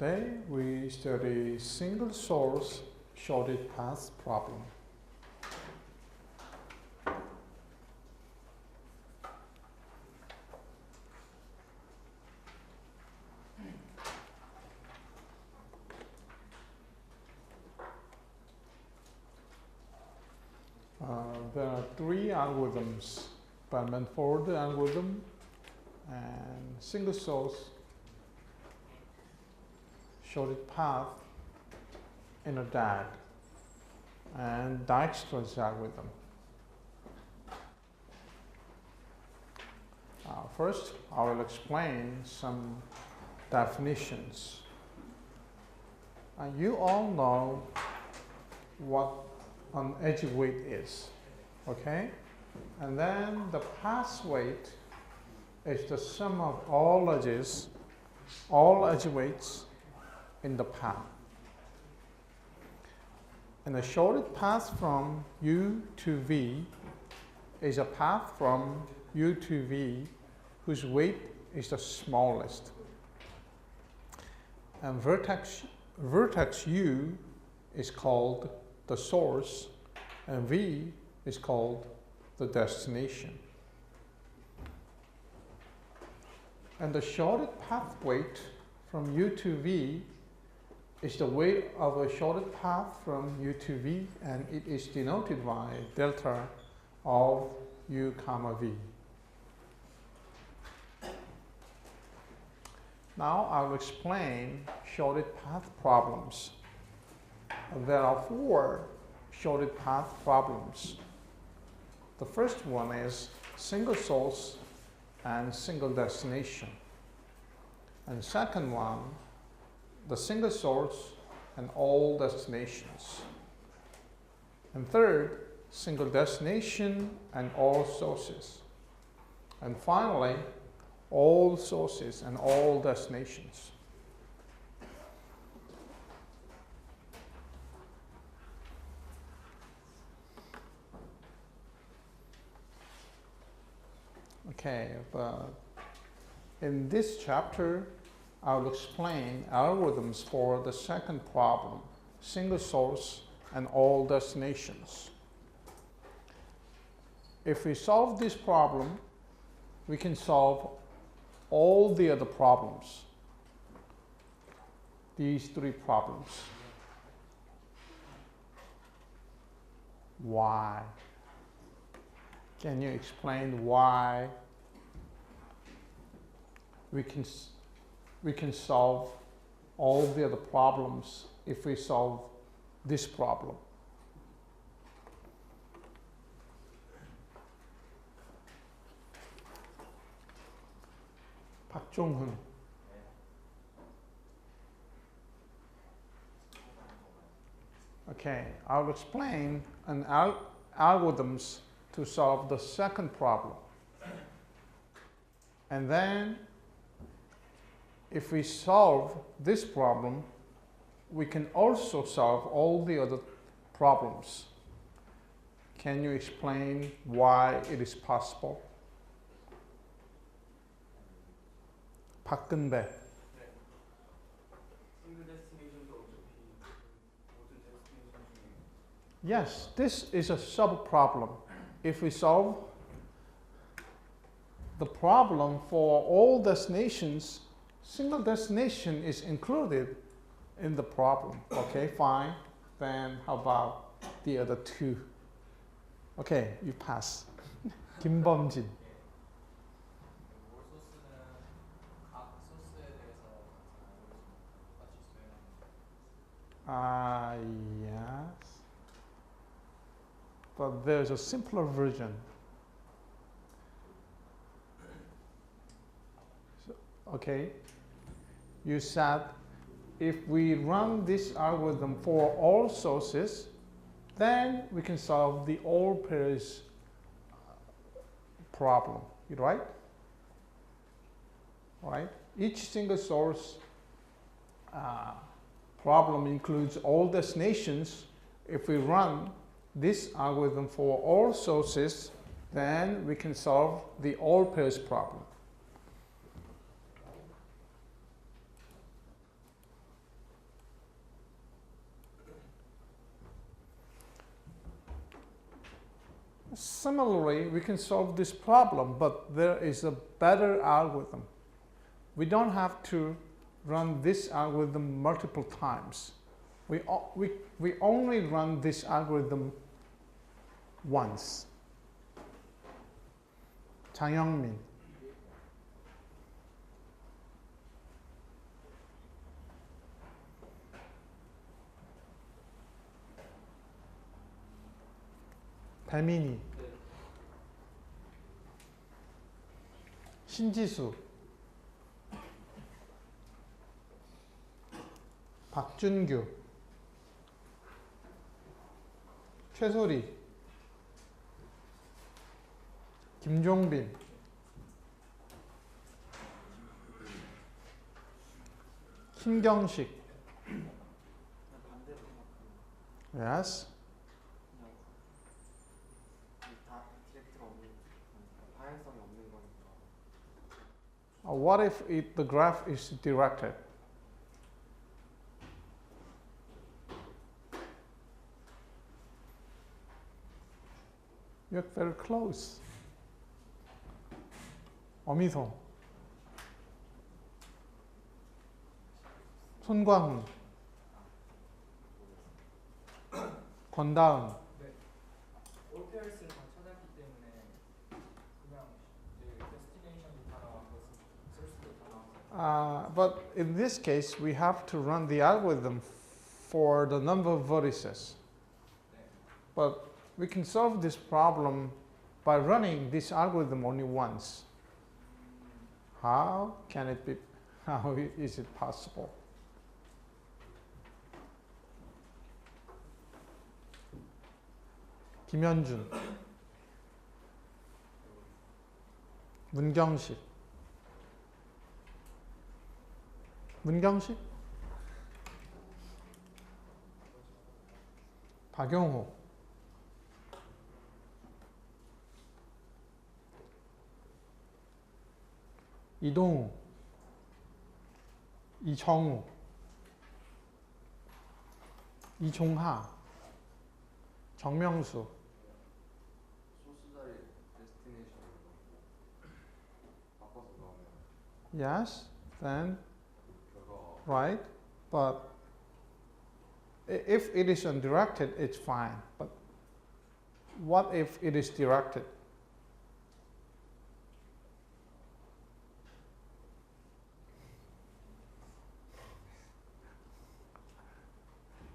Today we study single source shorted path problem. There are three algorithms: Bellman-Ford algorithm and single source shorted path in a DAG and Dijstra's algorithm. First, I will explain some definitions. You all know what an edge weight is, okay? And then the path weight is the sum of all edges, all edge weights in the path. And the shorted path from U to V is a path from U to V whose weight is the smallest. And vertex U is called the source, and V is called the destination. And the shorted path weight from U to V is the weight of a shorted path from U to V, and it is denoted by delta of U comma V. Now I will explain shorted path problems. There are four shorted path problems. The first one is single source and single destination. And second one, the single source and all destinations. And third, single destination and all sources. And finally, all sources and all destinations. Okay, but in this chapter, I will explain algorithms for the second problem, single source and all destinations. If we solve this problem, we can solve all the other problems, these three problems. Why? Can you explain why we can solve all the other problems if we solve this problem? 박종훈. Okay, I'll explain an algorithms to solve the second problem. And then if we solve this problem, we can also solve all the other problems. Can you explain why it is possible? 박근배. Yes, this is a sub-problem. If we solve the problem for all destinations, single destination is included in the problem. Okay, fine. Then how about the other two? Okay, you pass. 김범진. Yes. But there's a simpler version. So, okay. You said if we run this algorithm for all sources, then we can solve the all pairs problem, right? Right? Each single source problem includes all destinations. If we run this algorithm for all sources, then we can solve the all pairs problem. Similarly, we can solve this problem, but there is a better algorithm. We don't have to run this algorithm multiple times. We only run this algorithm once. 장영민. 배민희. 신지수. 박준규. 최소리. 김종빈. 김경식. Yes. What if the graph is directed? You're very close. 어미소. 손광훈. 권다은. 네. OPRS를 다 찾았기 때문에 그냥 데스티네이션이 다 나와서 쓸 수도 다 나와서. But in this case, we have to run the algorithm for the number of vertices. But we can solve this problem by running this algorithm only once. How can it be? How is it possible? 김현준. 문경식. 문경식? 박용호. 이동우. 이정우. 이종하. 정명수. 소수자리 데스티네이션으로 바꿔서 넣으면 Yes, then 결과 right, but if it is undirected, it's fine. But what if it is directed?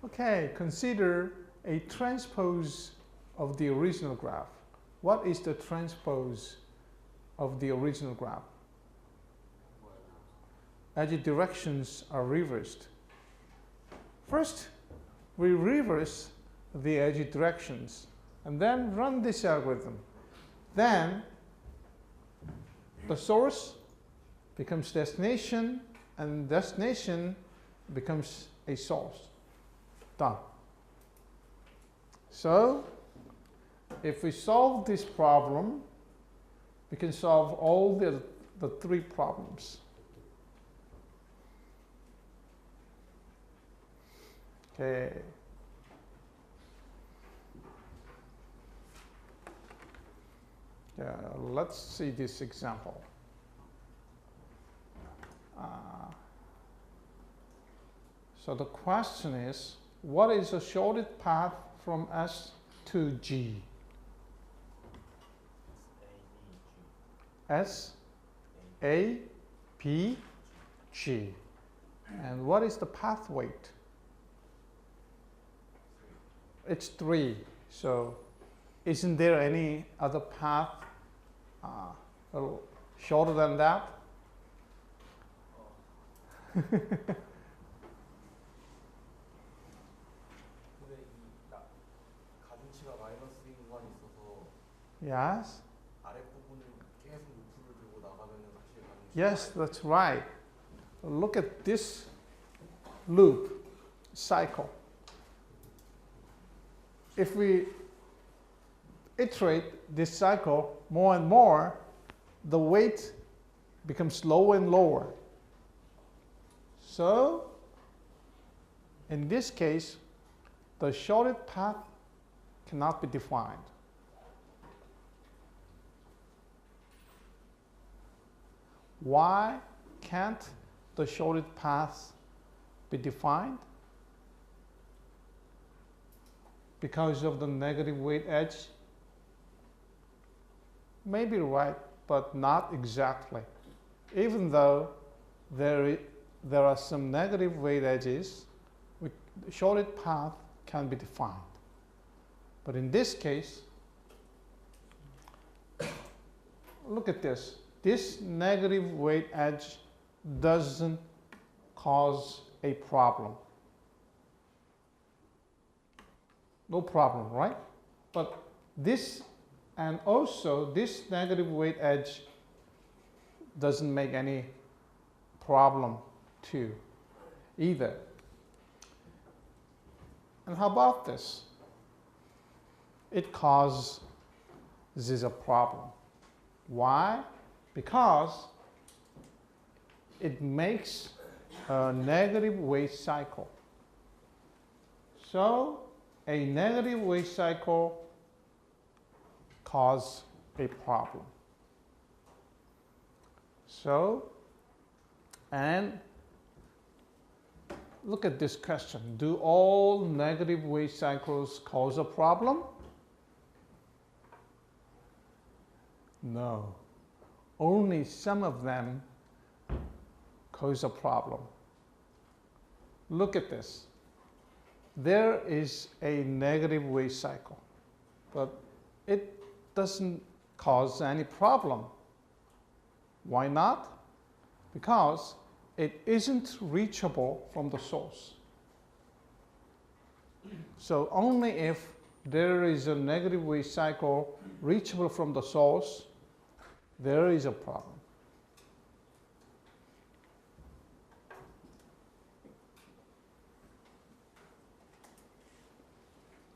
Okay, consider a transpose of the original graph. What is the transpose of the original graph? Edge directions are reversed. First, we reverse the edge directions and then run this algorithm. Then the source becomes destination and destination becomes a source. Done. So, if we solve this problem, we can solve all the three problems. Okay. Let's see this example. So the question is, what is the shortest path from S to G? S, A, B, G. And what is the path weight? It's 3. So isn't there any other path a little shorter than that? 근데 이 가중치가 마이너스인 구간이 있어서 Yes. 아랫부분을 계속 루프를 들고 나가면은 사실 가중치가 Yes, that's right. Look at this loop cycle. If we iterate this cycle more and more, the weight becomes lower and lower. So, in this case, the shortest path cannot be defined. Why can't the shortest path be defined? Because of the negative weight edge? Maybe right, but not exactly. Even though there are some negative weight edges, the shortest path can be defined. But in this case, look at this. This negative weight edge doesn't cause a problem. No problem, right? But this, and also this negative weight edge doesn't make any problem too, either. And how about this? It causes a problem. Why? Because it makes a negative weight cycle. So a negative weight cycle causes a problem. So, and look at this question. Do all negative weight cycles cause a problem? No. Only some of them cause a problem. Look at this. There is a negative weight cycle, but it doesn't cause any problem. Why not? Because it isn't reachable from the source. So only if there is a negative weight cycle reachable from the source, there is a problem.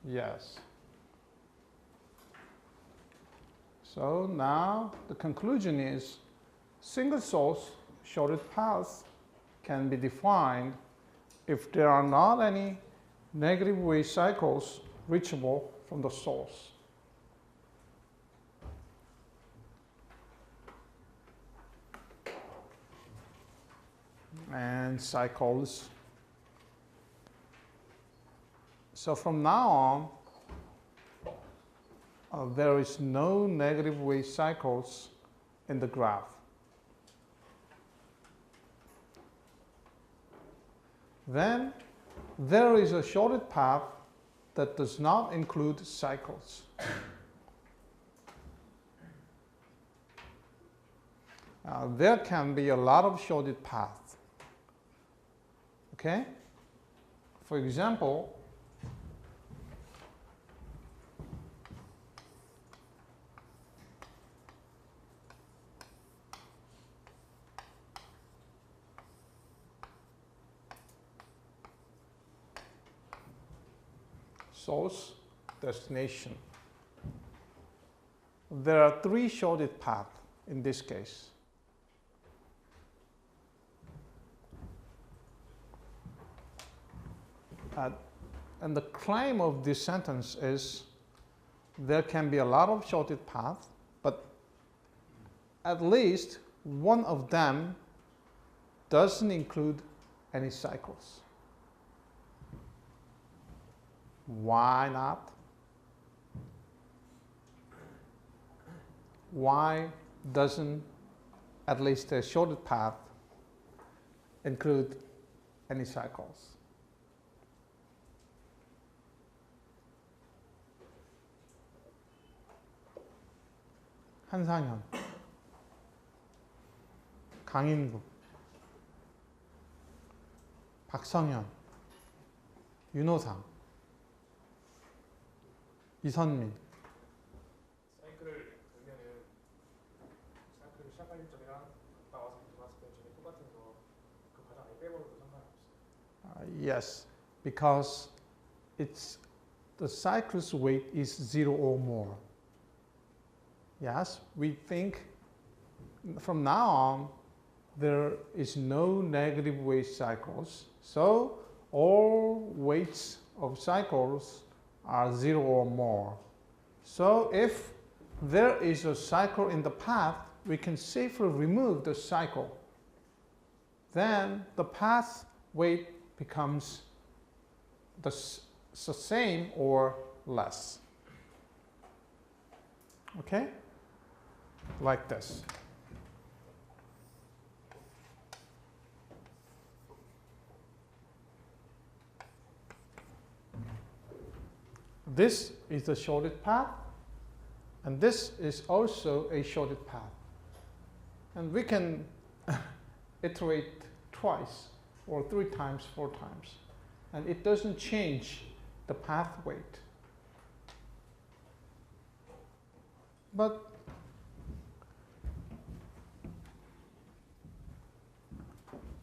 Yes. So now the conclusion is single source shortest path can be defined if there are not any negative weight cycles reachable from the source. And cycles. So from now on, there is no negative weight cycles in the graph. Then there is a shortest path that does not include cycles. There can be a lot of shortest paths. Okay? For example, source, destination. There are three shortest paths in this case. And the claim of this sentence is there can be a lot of shortest paths, but at least one of them doesn't include any cycles. Why not? Why doesn't at least the shortest path include any cycles? 한상현, 강인국, 박성현, 윤호상, 이선민. 사이클을 보면은 사이클을 시작할 점이랑 갔다 와서 돌아왔을 때 점이 똑같아서 그 과정 아예 빼버려도 상관이 없어요. Yes, because the cycle's weight is 0 or more. Yes, we think from now on there is no negative weight cycles, so all weights of cycles are 0 or more. So if there is a cycle in the path, we can safely remove the cycle, then the path weight becomes the same or less. Okay? Like this. This is the shortest path, and this is also a shortest path. And we can iterate twice, or 3 times, 4 times, and it doesn't change the path weight. But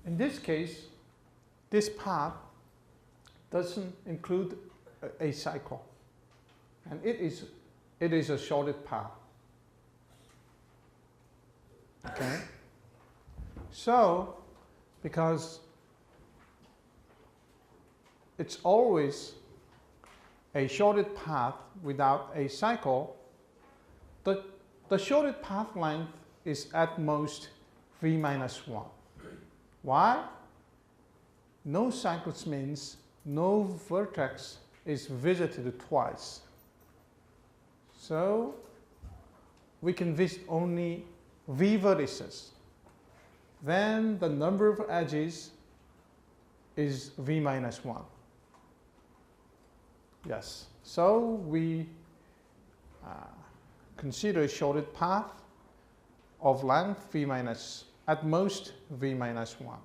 in this case, this path doesn't include a cycle, and it is a shortest path. Okay? So, because it's always a shortest path without a cycle, the shortest path length is at most v minus 1. Why? No cycles means no vertex is visited twice. So we can visit only v vertices. Then the number of edges is v minus 1. Yes. So we consider a shortest path of length v minus, at most v minus 1.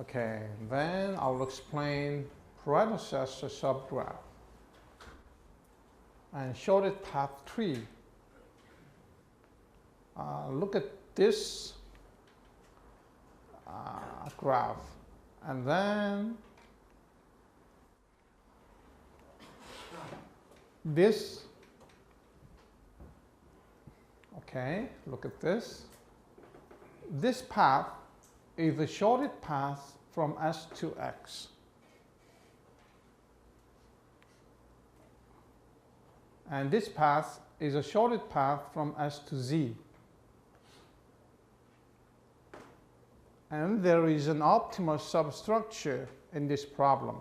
Okay, then I'll explain predecessor subgraph and shortest path tree. Look at this graph, and then this. Okay, look at this. This path is the shortest path from S to X. And this path is the shortest path from S to Z. And there is an optimal substructure in this problem.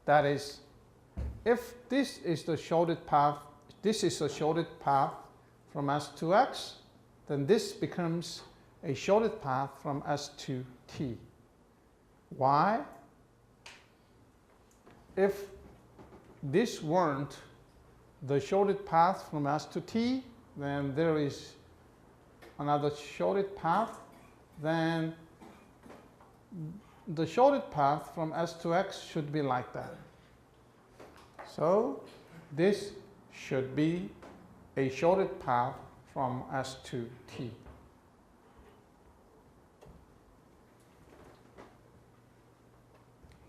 That is, if this is the shortest path, this is the shortest path from S to X, then this becomes a shortest path from S to T. Why? If this weren't the shortest path from S to T, then there is another shortest path, then the shortest path from S to X should be like that. So this should be a shortest path from S to T.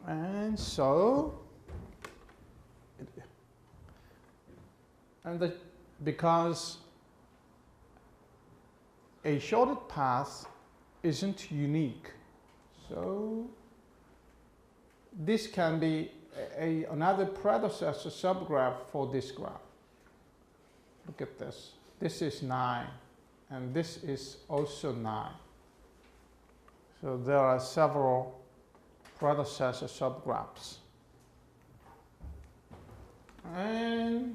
And so, because a shortest path isn't unique, so this can be another predecessor subgraph for this graph. Look at this. This is 9, and this is also 9. So there are several predecessor subgraphs. And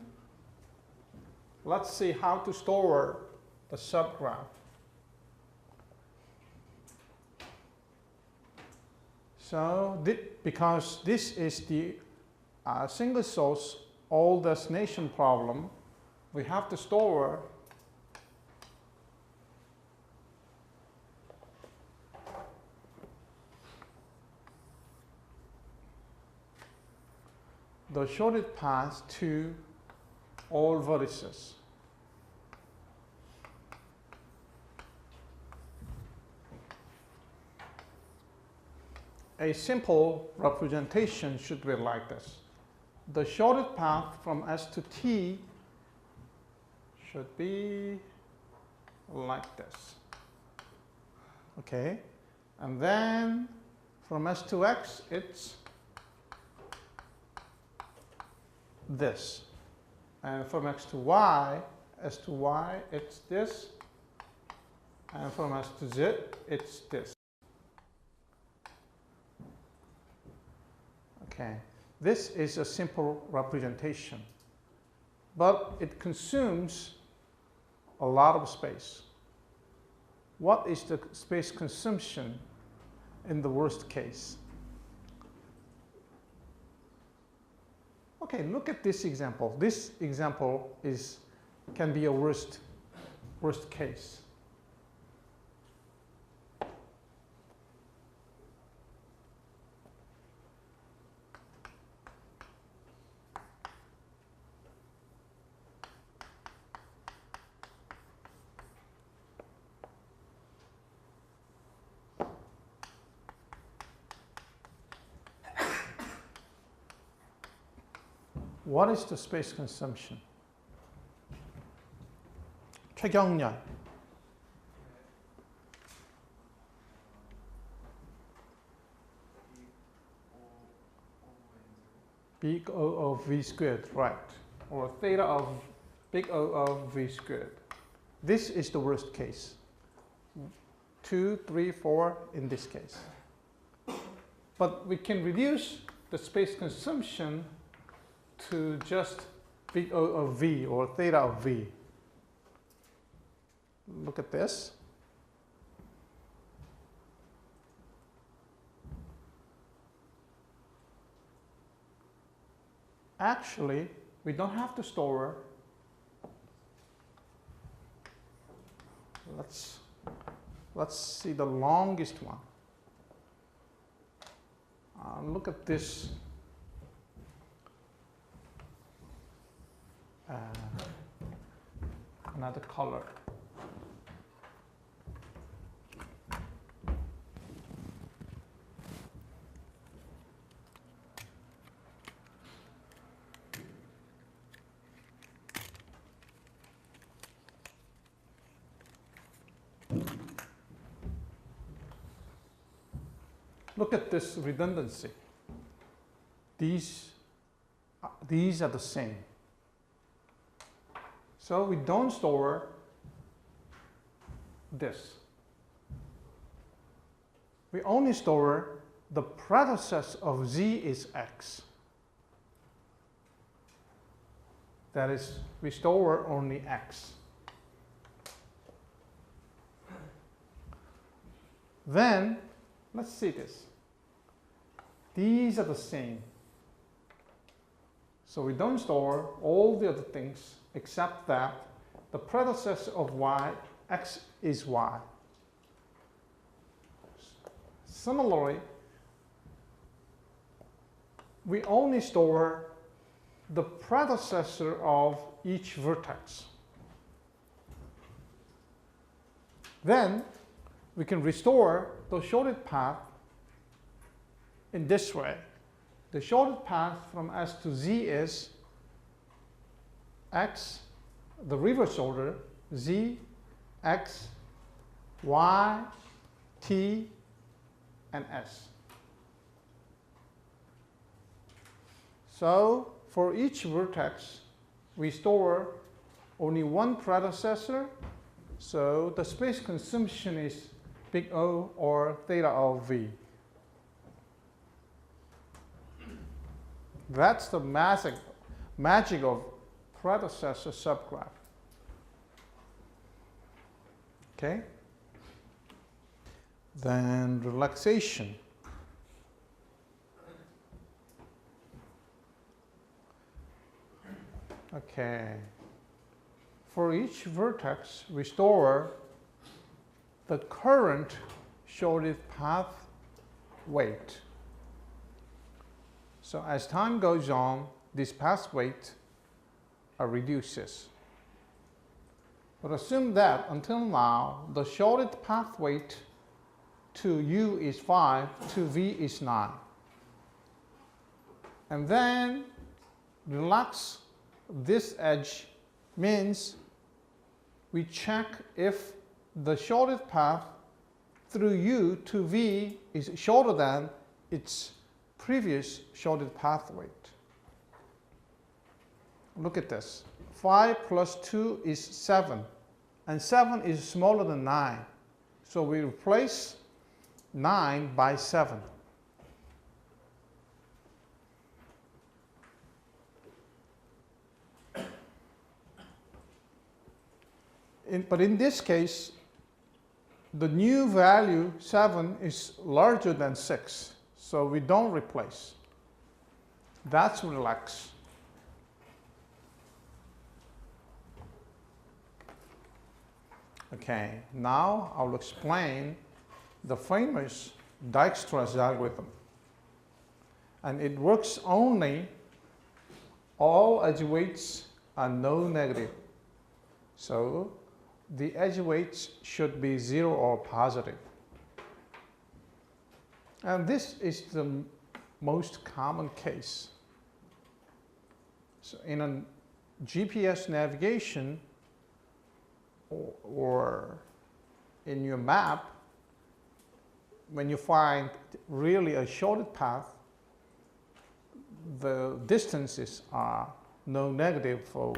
let's see how to store the subgraph. So because this is the single source all destination problem, we have to store the shortest path to all vertices. A simple representation should be like this. The shortest path from S to T should be like this. Okay? And then From S to X, it's this. And from X to Y, S to Y, it's this. And from S to Z, it's this. Okay, this is a simple representation, but it consumes a lot of space. What is the space consumption in the worst case? Okay, look at this example. This example can be a worst case. What is the space consumption? 최경련. Big O of V squared, right. Or theta of big O of V squared. This is the worst case. 2, 3, 4 in this case. But we can reduce the space consumption to just big O of V or theta of V. Look at this. Actually, we don't have to store. Let's see the longest one. Look at this. Another color. Look at this redundancy. These are the same. So we don't store this. We only store the predecessor of Z is X. That is, we store only X. Then, let's see this. These are the same. So we don't store all the other things except that the predecessor of Y, X is Y. Similarly, we only store the predecessor of each vertex. Then we can restore the shorted path in this way. The shorted path from S to Z is X, the reverse order, Z, X, Y, T, and S. So for each vertex, we store only one predecessor. So the space consumption is big O or theta of V. That's the magic of predecessor subgraph. Okay? Then relaxation. Okay. For each vertex, we store the current shorted path weight. So as time goes on, this path weight reduces. But assume that until now, the shorted path weight to U is 5, to V is 9. And then relax this edge means we check if the shorted path through U to V is shorter than its previous shortest path weight. Look at this. 5 plus 2 is 7, and 7 is smaller than 9. So we replace 9 by 7. But in this case, the new value 7 is larger than 6, so we don't replace. That's relax. Okay, now I'll explain the famous Dijkstra's algorithm. And it works only all edge weights are no negative. So the edge weights should be 0 or positive. And this is the most common case. So in a GPS navigation or in your map, when you find really a shortest path, the distances are no negative, so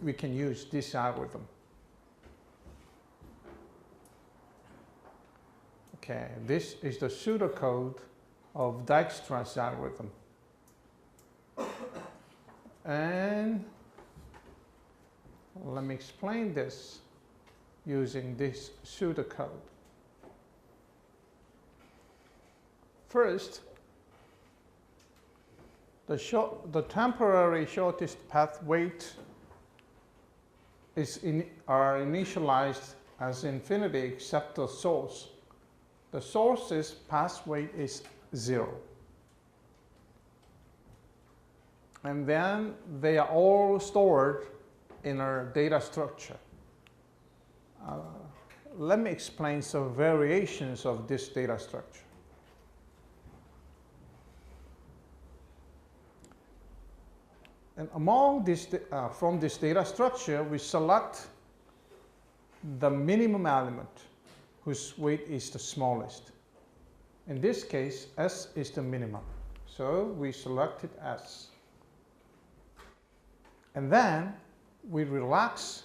we can use this algorithm. Okay, this is the pseudocode of Dijkstra's algorithm. And let me explain this using this pseudocode. First, the temporary shortest path weight are initialized as infinity except the source. The source's path weight is 0. And then they are all stored in our data structure. Let me explain some variations of this data structure. And among this, from this data structure, we select the minimum element whose weight is the smallest. In this case, S is the minimum. So we selected S. And then we relax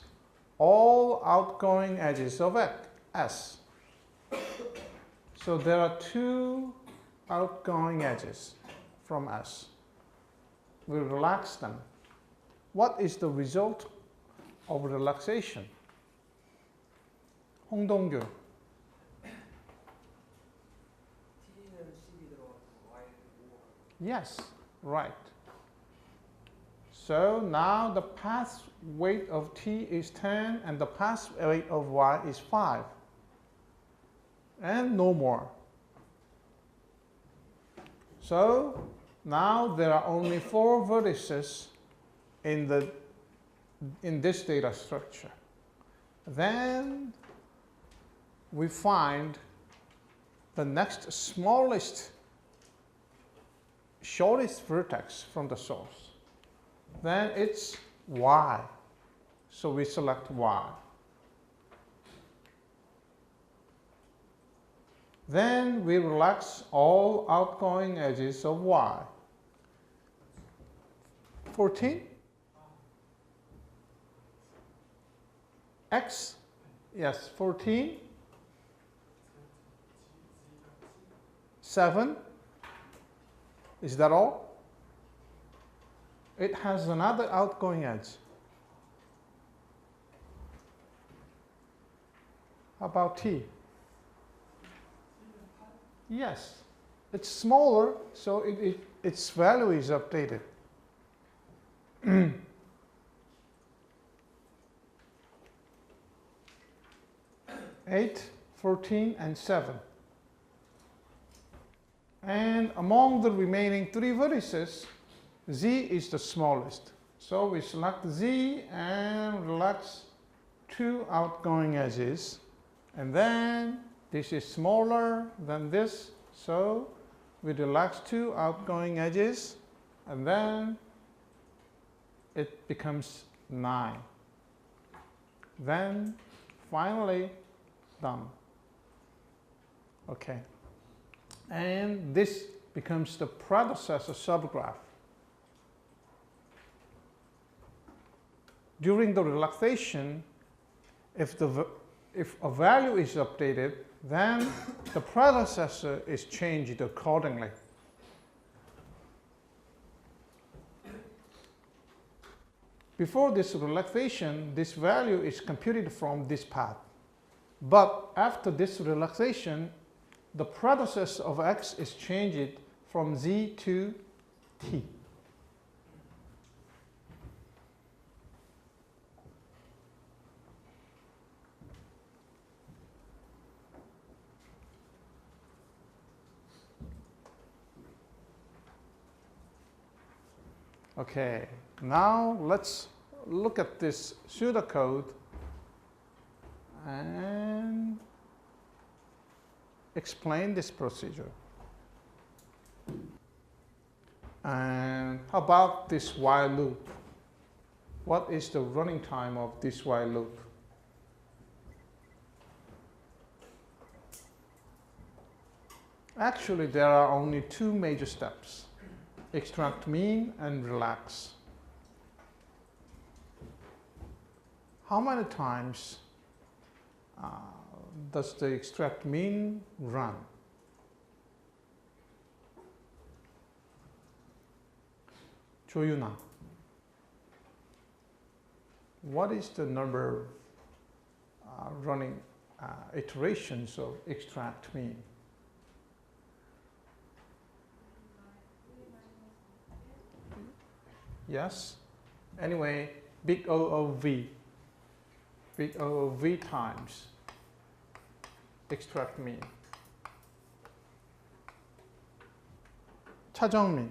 all outgoing edges of S. So there are 2 outgoing edges from S. We relax them. What is the result of relaxation? 홍동규. Yes, right. So now the path weight of T is 10 and the path weight of Y is 5. And no more. So now there are only 4 vertices in this data structure. Then we find the next smallest, shortest vertex from the source. Then it's Y. So we select Y. Then we relax all outgoing edges of Y. 14? X? Yes, 14. 7. Is that all? It has another outgoing edge. How about T? Yes. It's smaller, so its value is updated. 8, 14, and 7. And among the remaining 3 vertices, Z is the smallest. So we select Z and relax 2 outgoing edges. And then this is smaller than this, so we relax 2 outgoing edges, and then it becomes 9. Then finally done. Okay. And this becomes the predecessor subgraph. During the relaxation, if a value is updated, then the predecessor is changed accordingly. Before this relaxation, this value is computed from this path. But after this relaxation, the predecessor of x is changed from z to t. Okay, now let's look at this pseudocode and explain this procedure. And how about this while loop? What is the running time of this while loop? Actually, there are only two major steps: extract mean and relax. How many times does the extract mean run? Joyuna, what is the number of running iterations of extract mean? Yes? Anyway, big O of V. Big O of V times extract mean. 차정민,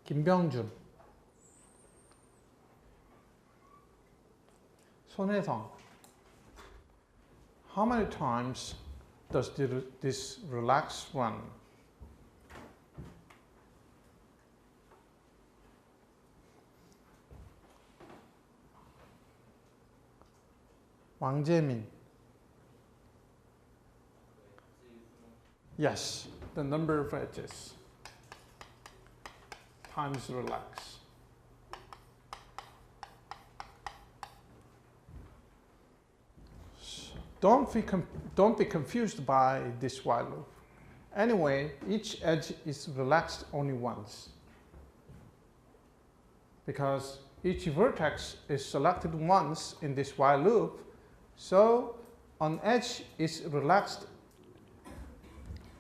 김병준, 손혜성. How many times does this relax run? 왕재민. Yes, the number of edges times relax. Don't be confused by this while loop. Anyway, each edge is relaxed only once, because each vertex is selected once in this while loop. So an edge is relaxed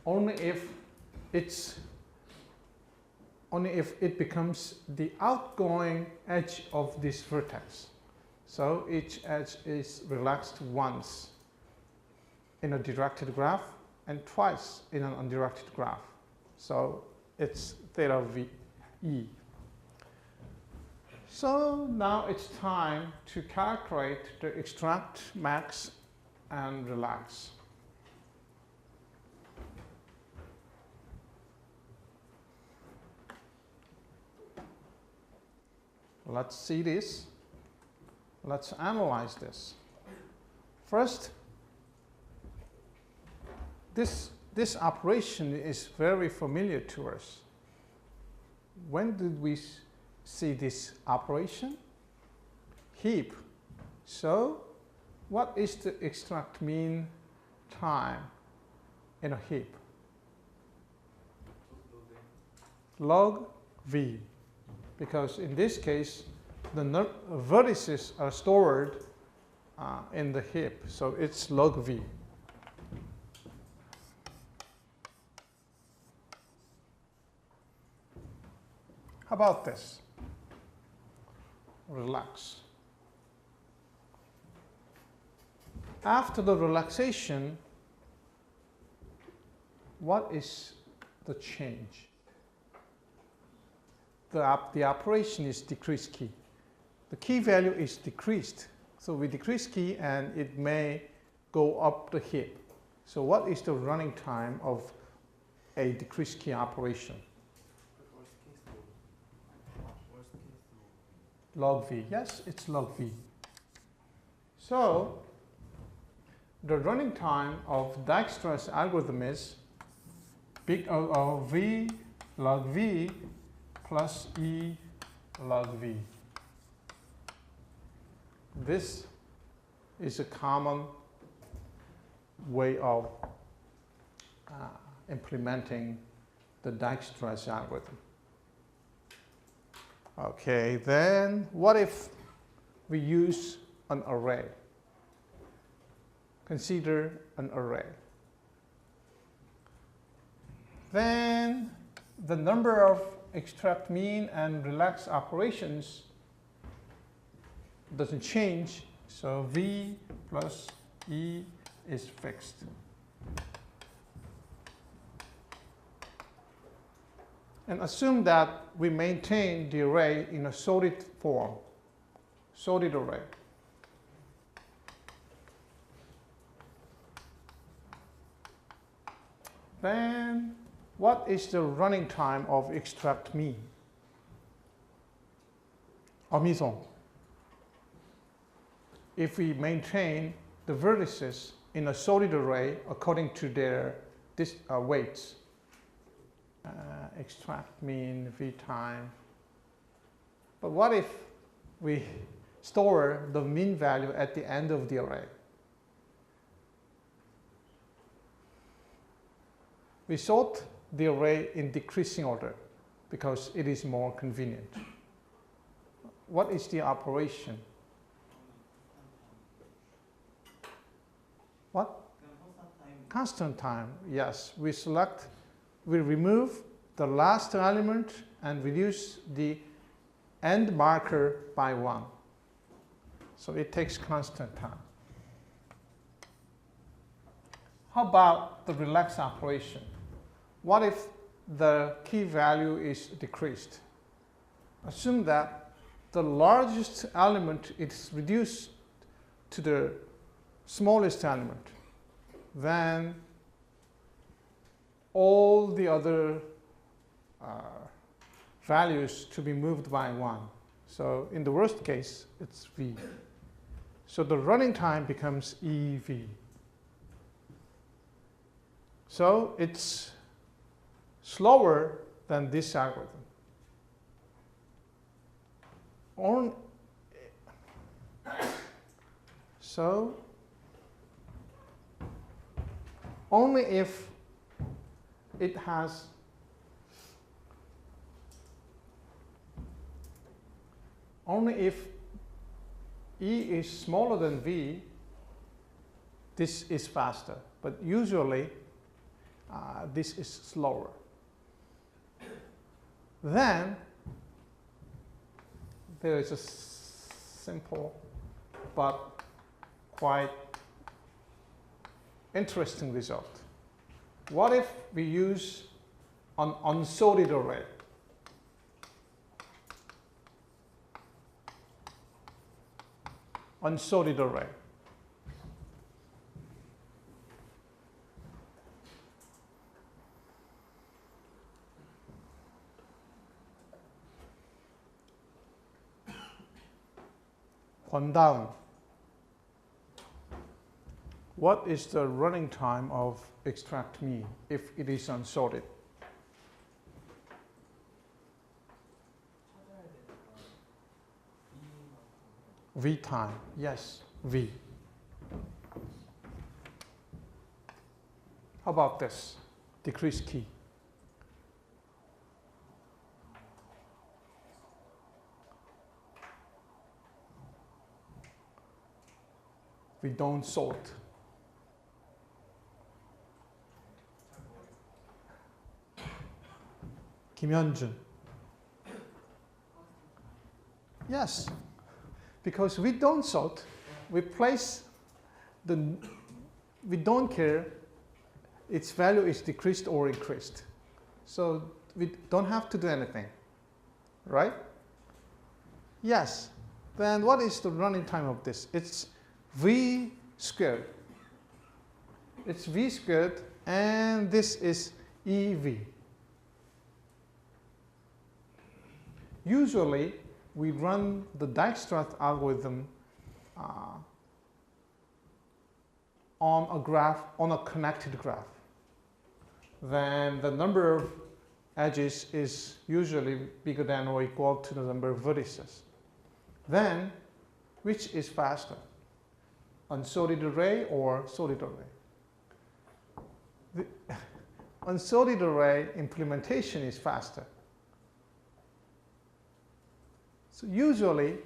only if it becomes the outgoing edge of this vertex. So each edge is relaxed once in a directed graph and twice in an undirected graph. So it's theta v e. So now it's time to calculate the extract, max, and relax. Let's see this. Let's analyze this. First, this operation is very familiar to us. When did we see this operation? Heap. So what is the extract mean time in a heap? Log V. Because in this case, the vertices are stored in the heap. So it's log V. How about this? Relax. After the relaxation, what is the change? The operation is decrease key. The key value is decreased. So we decrease key and it may go up the heap. So what is the running time of a decrease key operation? Log V. Yes, it's log V. So the running time of Dijkstra's algorithm is big O of V log V plus E log V. This is a common way of implementing the Dijkstra's algorithm. Okay, then what if we use an array? Consider an array. Then the number of extract mean and relax operations doesn't change, so V plus E is fixed. And assume that we maintain the array in a sorted form, sorted array. Then what is the running time of extract mean? Omission. If we maintain the vertices in a sorted array according to their weights, extract mean, V time. But what if we store the mean value at the end of the array? We sort the array in decreasing order because it is more convenient. What is the operation? What? Constant time, yes. We remove the last element and reduce the end marker by 1. So it takes constant time. How about the relax operation? What if the key value is decreased? Assume that the largest element is reduced to the smallest element. Then all the other values to be moved by 1. So in the worst case, it's V. So the running time becomes EV. So it's slower than this algorithm. So only if it has E is smaller than V, this is faster. But usually this is slower. Then there is a simple but quite interesting result. What if we use an unsorted array? Unsorted array. 권다운. What is the running time of extract mean if it is unsorted? V time, yes, V. How about this? Decrease key. We don't sort. 김현준. Yes, because we don't sort, we don't care its value is decreased or increased. So we don't have to do anything, right? Yes, then what is the running time of this? It's V squared. It's V squared, and this is EV. Usually, we run the Dijkstra algorithm on a graph, on a connected graph, then the number of edges is usually bigger than or equal to the number of vertices. Then, which is faster? Unsorted array or sorted array? The unsorted array implementation is faster. So usually,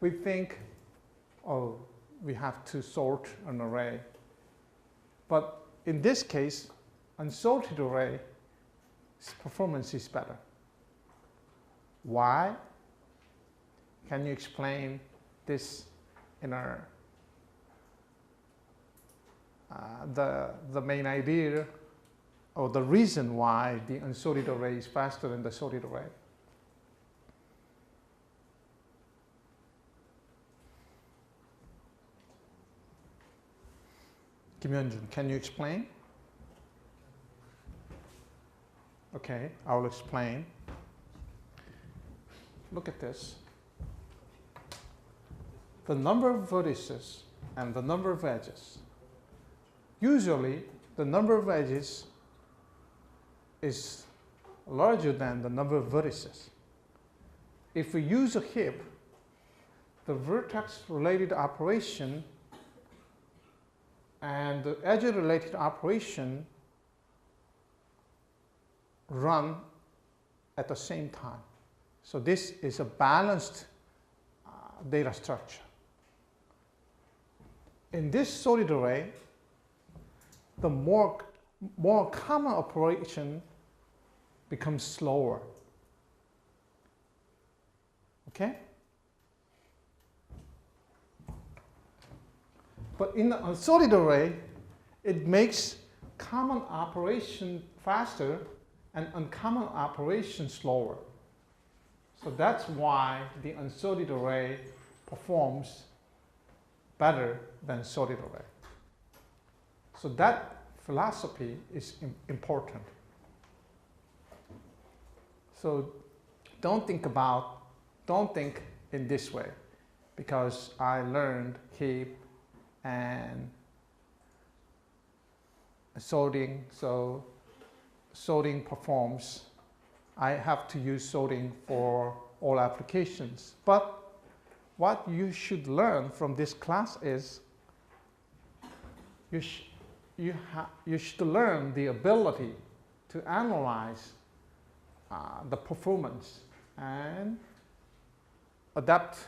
we think, oh, we have to sort an array. But in this case, unsorted array performance is better. Why? Can you explain this in our the main idea or the reason why the unsorted array is faster than the sorted array? Kim Hyun-jun, can you explain? Okay, I will explain. Look at this. The number of vertices and the number of edges. Usually, the number of edges is larger than the number of vertices. If we use a heap, the vertex-related operation and the edge-related operation run at the same time. So this is a balanced data structure. In this sorted array, the more common operation becomes slower. Okay? But in the unsorted array, it makes common operation faster and uncommon operation slower. So that's why the unsorted array performs better than sorted array. So that philosophy is important. So don't think in this way, because I learned heap and sorting, so sorting performs. I have to use sorting for all applications. But what you should learn from this class is you should learn the ability to analyze the performance and adapt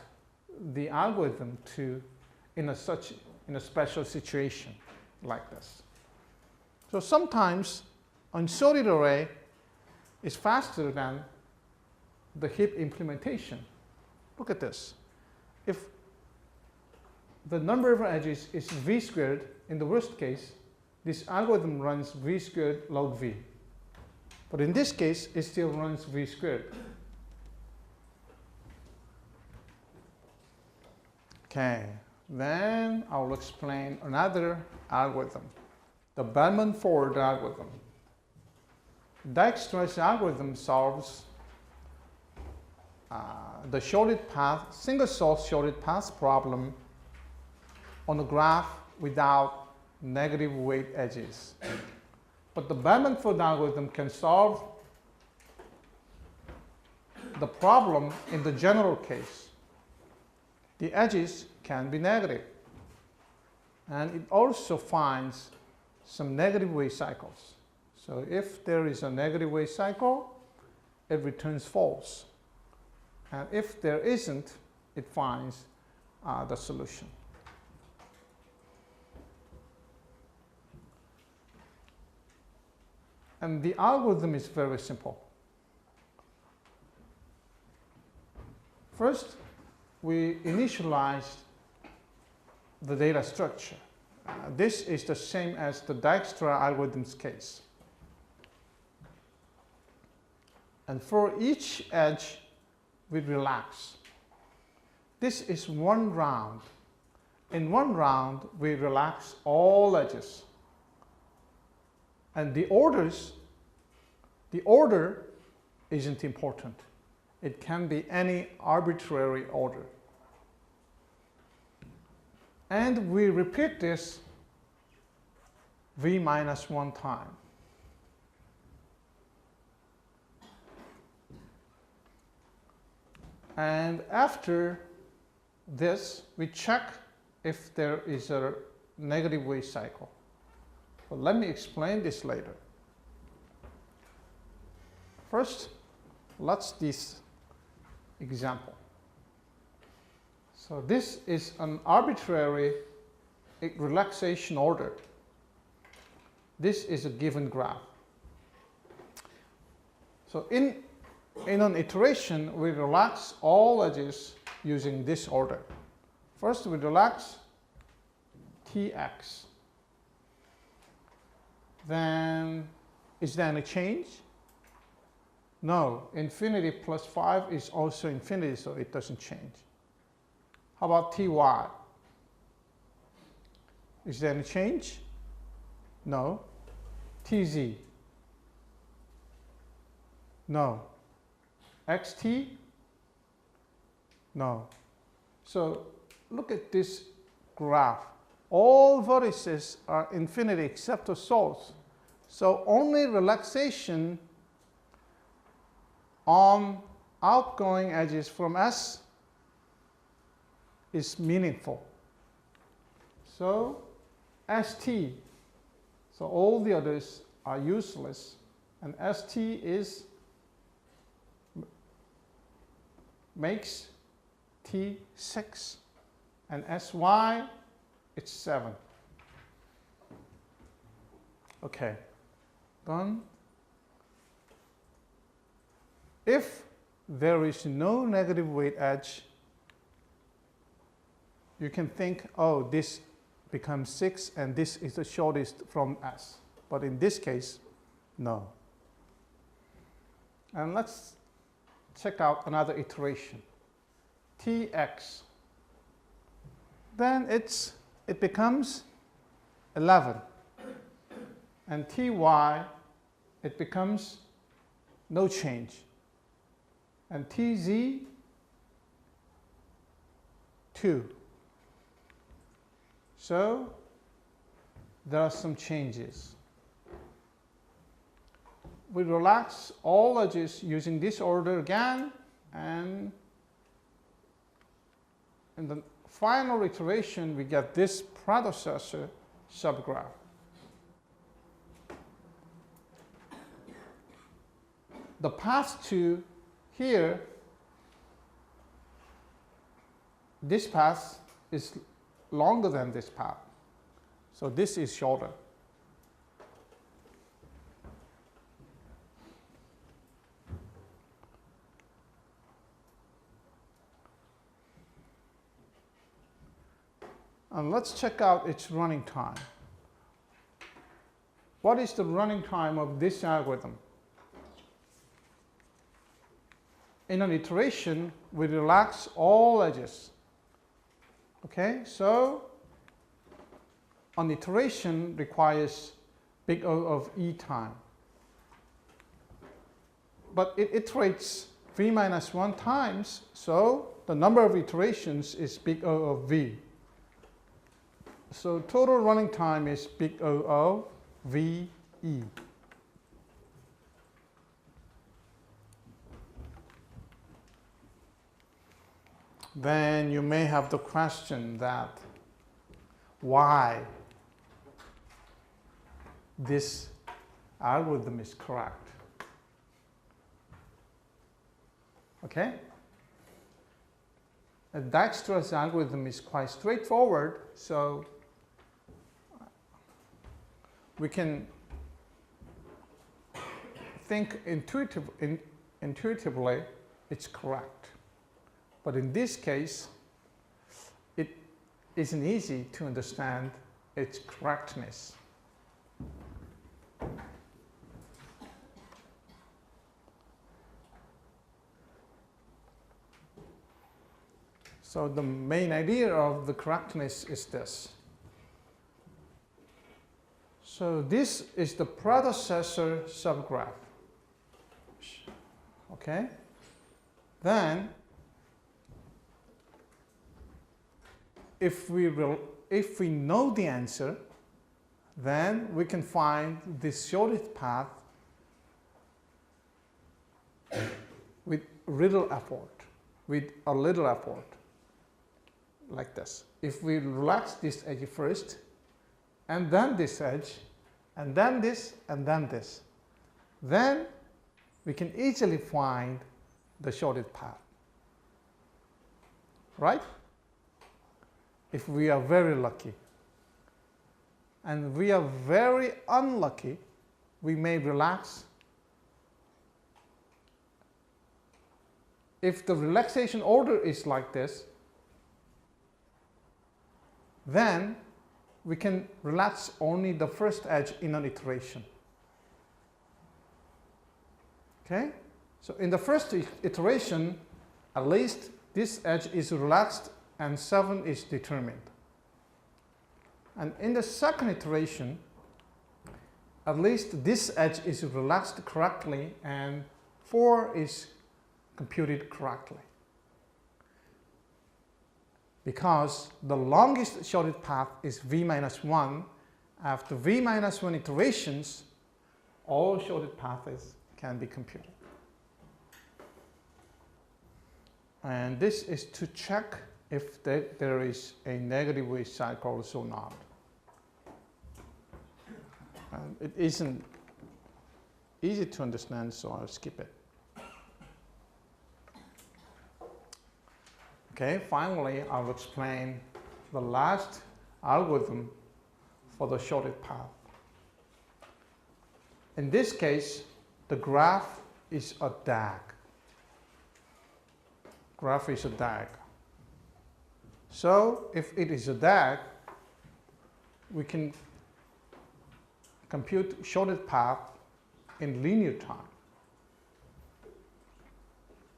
the algorithm to in a special situation like this. So sometimes unsorted array is faster than the heap implementation. Look at this. If the number of edges is v squared, in the worst case, this algorithm runs v squared log v. But in this case, it still runs v squared. Okay, then I will explain another algorithm, the Bellman-Ford algorithm. Dijkstra's algorithm solves the shorted path, single source shorted path problem on a graph without negative weight edges. But the Bellman-Ford algorithm can solve the problem in the general case. The edges can be negative. And it also finds some negative weight cycles. So if there is a negative weight cycle, it returns false. And if there isn't, it finds the solution. And the algorithm is very simple. First, we initialize the data structure. This is the same as the Dijkstra algorithm's case. And for each edge, we relax. This is one round. In one round, we relax all edges. And the order isn't important. It can be any arbitrary order. And we repeat this v minus 1 time. And after this, we check if there is a negative wave cycle. But let me explain this later. First, let's this example. So this is an arbitrary relaxation order. This is a given graph. So in an iteration, we relax all edges using this order. First, we relax Tx. Then, is there any change? No. Infinity plus 5 is also infinity, so it doesn't change. How about Ty? Is there any change? No. Tz? No. Xt? No. So look at this graph. All vertices are infinity except the source. So only relaxation on outgoing edges from S is meaningful. So St, so all the others are useless, and St makes T 6, and Sy it's 7. Okay, done. If there is no negative weight edge, you can think, oh, this becomes 6 and this is the shortest from S. But in this case, no. And let's check out another iteration. Tx. Then it becomes 11. And Ty, it becomes no change. And Tz, 2. So there are some changes. We relax all edges using this order again, and in the final iteration we get this predecessor subgraph. The path to here, this path is longer than this path. So this is shorter. And let's check out its running time. What is the running time of this algorithm? In an iteration, we relax all edges. Okay, so an iteration requires big O of E time. But it iterates V minus 1 times, so the number of iterations is big O of V. So total running time is big O of VE. Then you may have the question that why this algorithm is correct. Okay? Dijkstra's algorithm is quite straightforward, so we can think intuitively it's correct. But in this case, it isn't easy to understand its correctness. So the main idea of the correctness is this. So this is the predecessor subgraph. Okay? Then if we if we know the answer, then we can find the shortest path with little effort, with a little effort, like this. If we relax this edge first, and then this edge, and then this, and then this, then we can easily find the shortest path, right? If we are very lucky. And we are very unlucky, we may relax. If the relaxation order is like this, then we can relax only the first edge in an iteration. Okay? So in the first iteration, at least this edge is relaxed and 7 is determined. And in the second iteration, at least this edge is relaxed correctly and 4 is computed correctly. Because the longest shortest path is v minus 1. After v minus 1 iterations, all shortest paths can be computed. And this is to check if there is a negative wave cycle or not. And it isn't easy to understand, so I'll skip it. Okay, finally, I'll explain the last algorithm for the shortest path. In this case, the graph is a DAG. Graph is a DAG. So if it is a DAG, we can compute shortest path in linear time.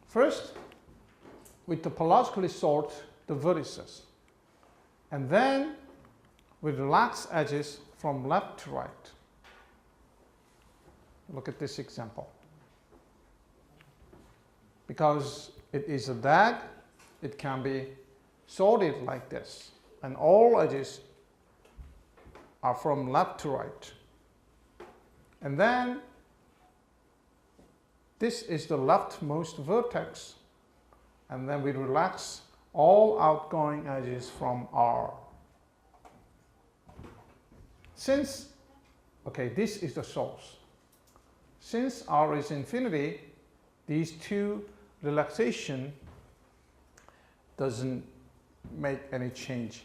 First, we topologically sort the vertices. And then we relax edges from left to right. Look at this example. Because it is a DAG, it can be sorted like this. And all edges are from left to right. And then this is the leftmost vertex. And then we relax all outgoing edges from R. Since, okay, this is the source. Since R is infinity, these two relaxation doesn't make any change.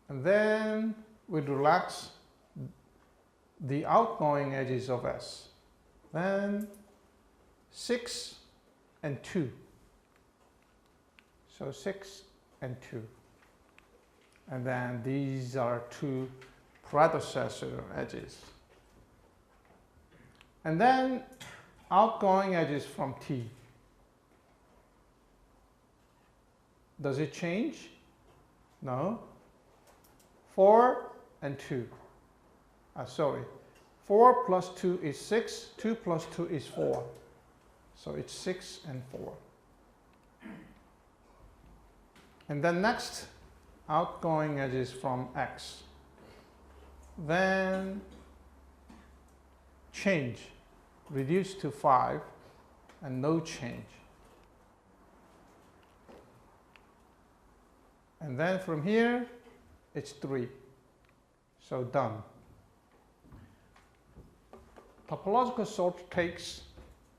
And then we relax the outgoing edges of S. Then 6 and 2. So 6 and 2. And then these are two predecessor edges. And then outgoing edges from T. Does it change? No. 4 and 2. Sorry. 4 plus 2 is 6. 2 plus 2 is 4. So it's 6 and 4. And then next, outgoing edges from X. Then change, reduce to 5, and no change. And then from here, it's 3. So done. Topological sort takes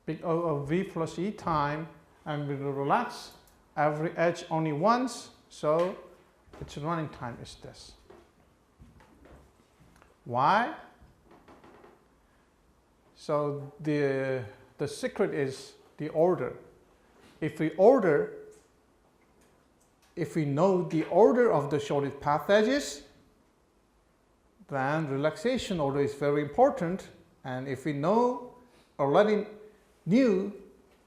big O of V plus E time, and we will relax every edge only once, so its running time is this. Why? So the secret is the order. If we know the order of the shortest path edges, then relaxation order is very important. And if we know already knew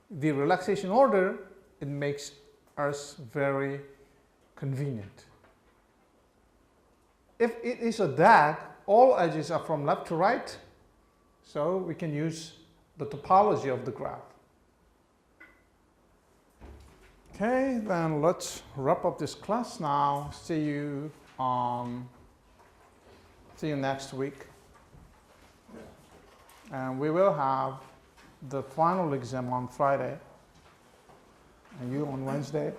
the relaxation order, it makes us very convenient. If it is a DAG, all edges are from left to right, so we can use the topology of the graph. Okay, then let's wrap up this class now. See you next week. And we will have the final exam on Friday, and you on Wednesday.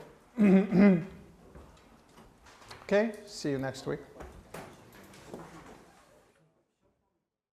Okay, see you next week.